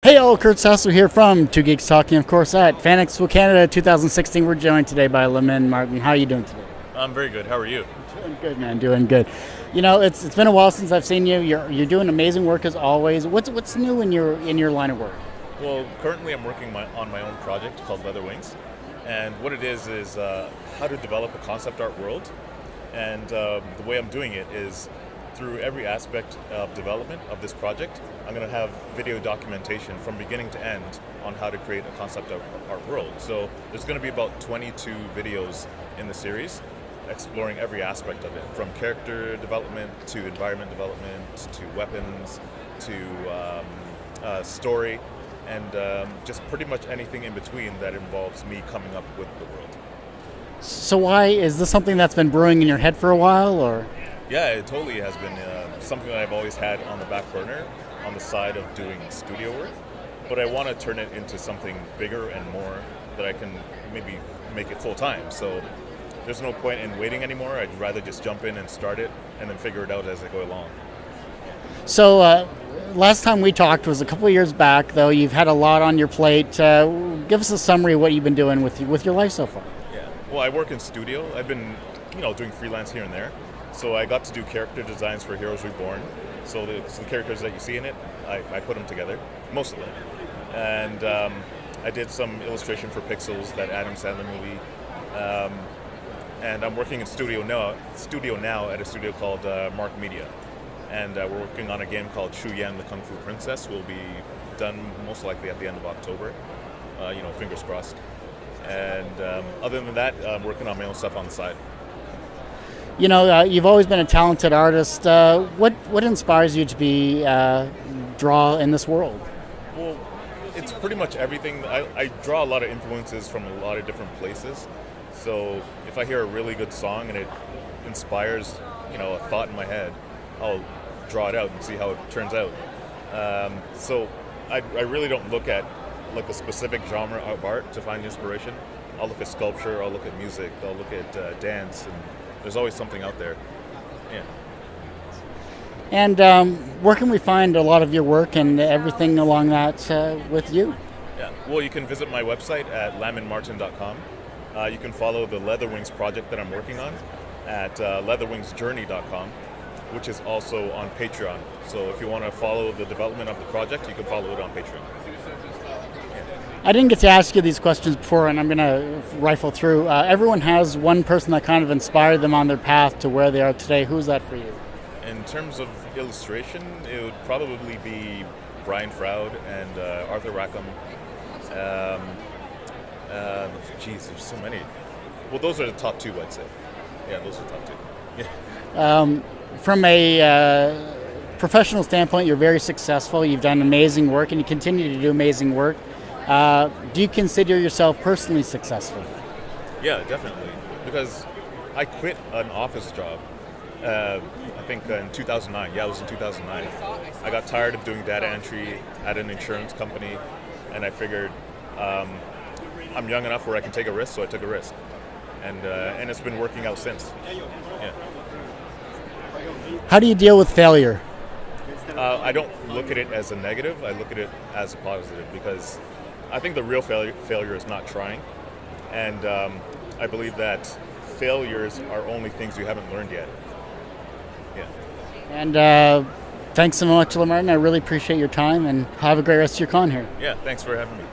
Hey all, Kurt Sasso here from Two Geeks Talking, of course, at Fan Expo Canada 2016. We're joined today by Lamin Martin. How are you doing today? I'm very good. How are you? Doing good, man. Doing good. You know, it's been a while since I've seen you. You're doing amazing work as always. What's new in your line of work? Well, currently I'm working on my own project called Leather Wings, and what it is how to develop a concept art world. And the way I'm doing it is through every aspect of development of this project. I'm going to have video documentation from beginning to end on how to create a concept art world. So there's going to be about 22 videos in the series exploring every aspect of it, from character development to environment development to weapons to story, and just pretty much anything in between that involves me coming up with the world. So why is this something that's been brewing in your head for a while, or? Yeah, it totally has been something that I've always had on the back burner on the side of doing studio work, but I want to turn it into something bigger and more that I can maybe make it full time. So there's no point in waiting anymore. I'd rather just jump in and start it and then figure it out as I go along. So last time we talked was a couple of years back, though. You've had a lot on your plate. Give us a summary of what you've been doing with your life so far. Yeah, well, I work in studio. I've been doing freelance here and there. So I got to do character designs for Heroes Reborn. So the characters that you see in it, I put them together, most of them. And I did some illustration for Pixels, that Adam Sandler movie. And I'm working in studio now at a studio called Mark Media. And we're working on a game called Shu Yan, the Kung Fu Princess. Will be done most likely at the end of October. Fingers crossed. And other than that, I'm working on my own stuff on the side. You know, you've always been a talented artist. What inspires you to draw in this world? Well, it's pretty much everything. I draw a lot of influences from a lot of different places. So if I hear a really good song and it inspires, a thought in my head, I'll draw it out and see how it turns out. So I really don't look at like a specific genre of art to find inspiration. I'll look at sculpture, I'll look at music, I'll look at dance, and there's always something out there. Yeah. And where can we find a lot of your work and everything along that with you? Yeah. Well, you can visit my website at laminmartin.com. You can follow the Leather Wings project that I'm working on at leatherwingsjourney.com, which is also on Patreon. So if you want to follow the development of the project, you can follow it on Patreon. I didn't get to ask you these questions before, and I'm going to rifle through. Everyone has one person that kind of inspired them on their path to where they are today. Who's that for you? In terms of illustration, it would probably be Brian Froud and Arthur Rackham. There's so many. Well, those are the top two, I'd say. Yeah, those are the top two. Yeah. From a professional standpoint, you're very successful. You've done amazing work, and you continue to do amazing work. Do you consider yourself personally successful? Yeah, definitely. Because I quit an office job, I think in 2009. Yeah, it was in 2009. I got tired of doing data entry at an insurance company, and I figured I'm young enough where I can take a risk, so I took a risk. And it's been working out since. Yeah. How do you deal with failure? I don't look at it as a negative. I look at it as a positive, because I think the real failure is not trying. And I believe that failures are only things you haven't learned yet. Yeah. And thanks so much, Lamin Martin. I really appreciate your time, and have a great rest of your con here. Yeah, thanks for having me.